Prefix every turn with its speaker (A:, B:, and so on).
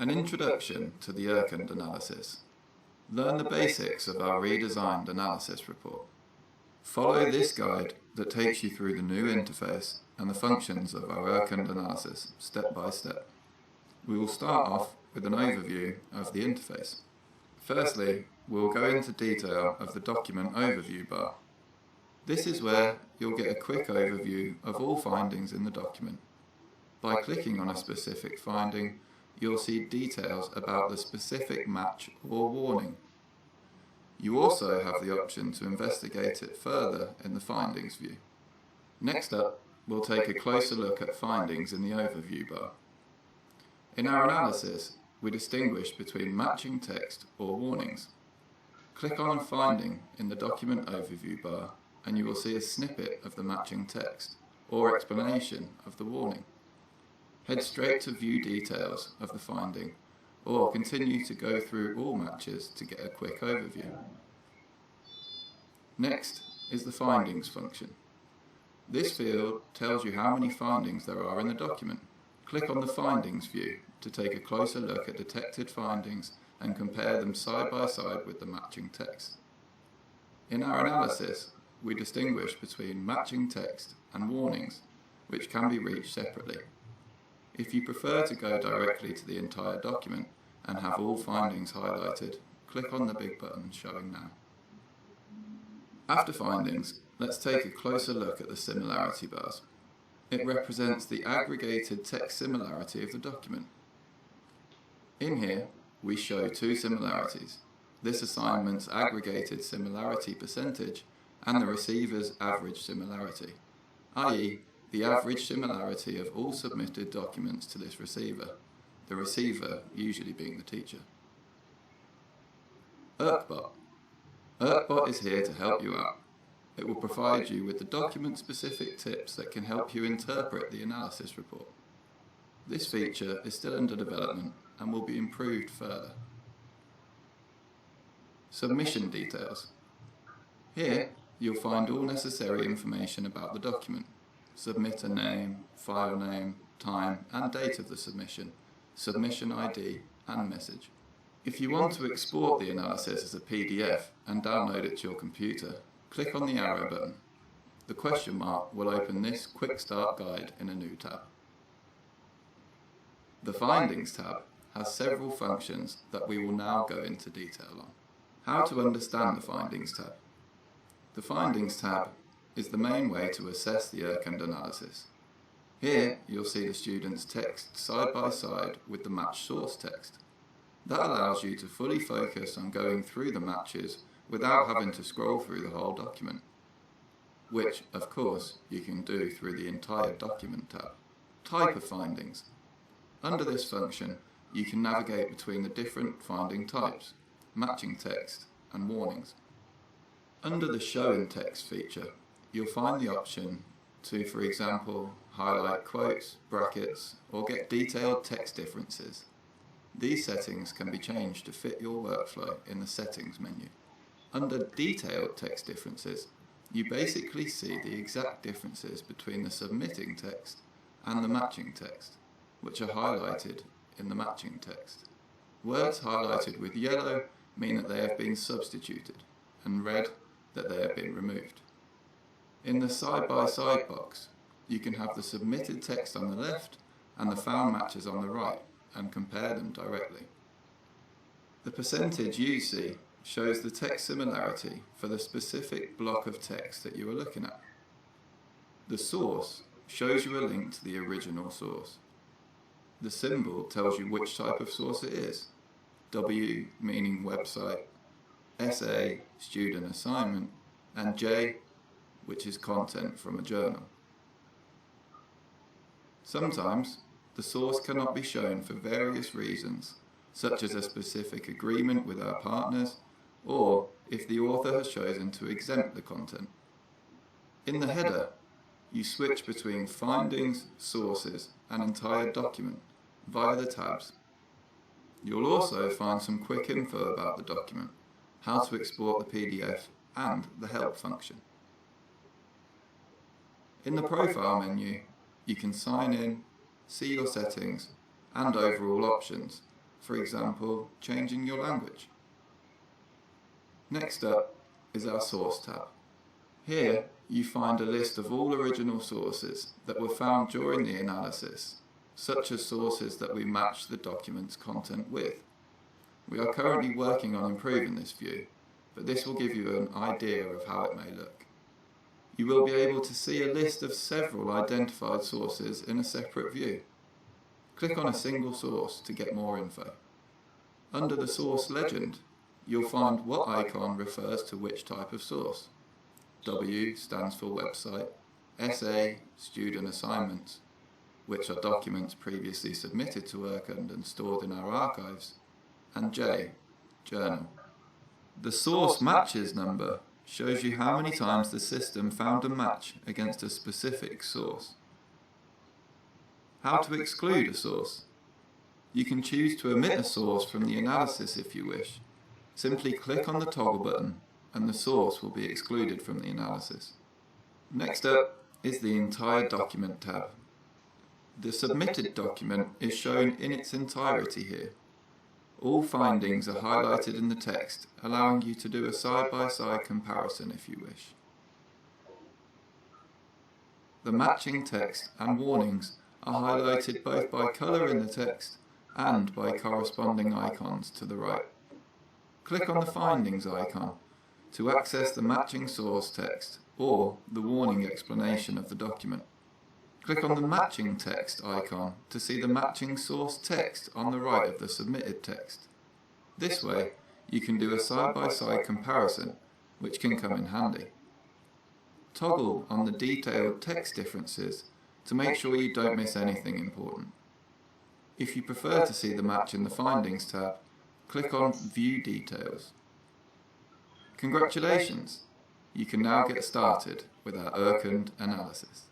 A: An introduction to the Urkund analysis. Learn the basics of our redesigned analysis report. Follow this guide that takes you through the new interface and the functions of our Urkund analysis step by step. We will start off with an overview of the interface. Firstly, we'll go into detail of the document overview bar. This is where you'll get a quick overview of all findings in the document. By clicking on a specific finding, you'll see details about the specific match or warning. You also have the option to investigate it further in the findings view. Next up, we'll take a closer look at findings in the overview bar. In our analysis, we distinguish between matching text or warnings. Click on a finding in the document overview bar and you will see a snippet of the matching text or explanation of the warning. Head straight to view details of the finding or continue to go through all matches to get a quick overview. Next is the findings function. This field tells you how many findings there are in the document. Click on the findings view to take a closer look at detected findings and compare them side by side with the matching text. In our analysis, we distinguish between matching text and warnings, which can be reached separately. If you prefer to go directly to the entire document and have all findings highlighted, click on the big button showing now. After findings, let's take a closer look at the similarity bars. It represents the aggregated text similarity of the document. In here, we show two similarities, this assignment's aggregated similarity percentage and the receiver's average similarity, i.e., the average similarity of all submitted documents to this receiver, the receiver usually being the teacher. Urkbot. Urkbot is here to help you out. It will provide you with the document-specific tips that can help you interpret the analysis report. This feature is still under development and will be improved further. Submission details. Here, you'll find all necessary information about the document. Submitter name, file name, time and date of the submission, submission ID and message. If you want to export the analysis as a PDF and download it to your computer, click on the arrow button. The question mark will open this Quick Start Guide in a new tab. The Findings tab has several functions that we will now go into detail on. How to understand the Findings tab. The Findings tab is the main way to assess the Urkund analysis. Here you'll see the student's text side by side with the match source text. That allows you to fully focus on going through the matches without having to scroll through the whole document, which of course you can do through the entire document tab. Type of findings. Under this function you can navigate between the different finding types, matching text and warnings. Under the Show in Text feature, you'll find the option to, for example, highlight quotes, brackets, or get detailed text differences. These settings can be changed to fit your workflow in the Settings menu. Under Detailed Text Differences, you basically see the exact differences between the submitting text and the matching text, which are highlighted in the matching text. Words highlighted with yellow mean that they have been substituted, and red that they have been removed. In the side-by-side box, you can have the submitted text on the left and the found matches on the right and compare them directly. The percentage you see shows the text similarity for the specific block of text that you are looking at. The source shows you a link to the original source. The symbol tells you which type of source it is, W meaning website, SA student assignment, and J which is content from a journal. Sometimes the source cannot be shown for various reasons, such as a specific agreement with our partners, or if the author has chosen to exempt the content. In the header, you switch between findings, sources, and entire document via the tabs. You'll also find some quick info about the document, how to export the PDF, and the help function. In the profile menu, you can sign in, see your settings and overall options, for example, changing your language. Next up is our Source tab. Here you find a list of all original sources that were found during the analysis, such as sources that we match the document's content with. We are currently working on improving this view, but this will give you an idea of how it may look. You will be able to see a list of several identified sources in a separate view. Click on a single source to get more info. Under the source legend, you'll find what icon refers to which type of source. W stands for website, SA, student assignments, which are documents previously submitted to Urkund and stored in our archives, and J, journal. The source matches number shows you how many times the system found a match against a specific source. How to exclude a source? You can choose to omit a source from the analysis if you wish. Simply click on the toggle button and the source will be excluded from the analysis. Next up is the entire document tab. The submitted document is shown in its entirety here. All findings are highlighted in the text, allowing you to do a side-by-side comparison if you wish. The matching text and warnings are highlighted both by colour in the text and by corresponding icons to the right. Click on the Findings icon to access the matching source text or the warning explanation of the document. Click on the Matching Text icon to see the matching source text on the right of the submitted text. This way, you can do a side-by-side comparison, which can come in handy. Toggle on the detailed text differences to make sure you don't miss anything important. If you prefer to see the match in the Findings tab, click on View Details. Congratulations! You can now get started with our Urkund analysis.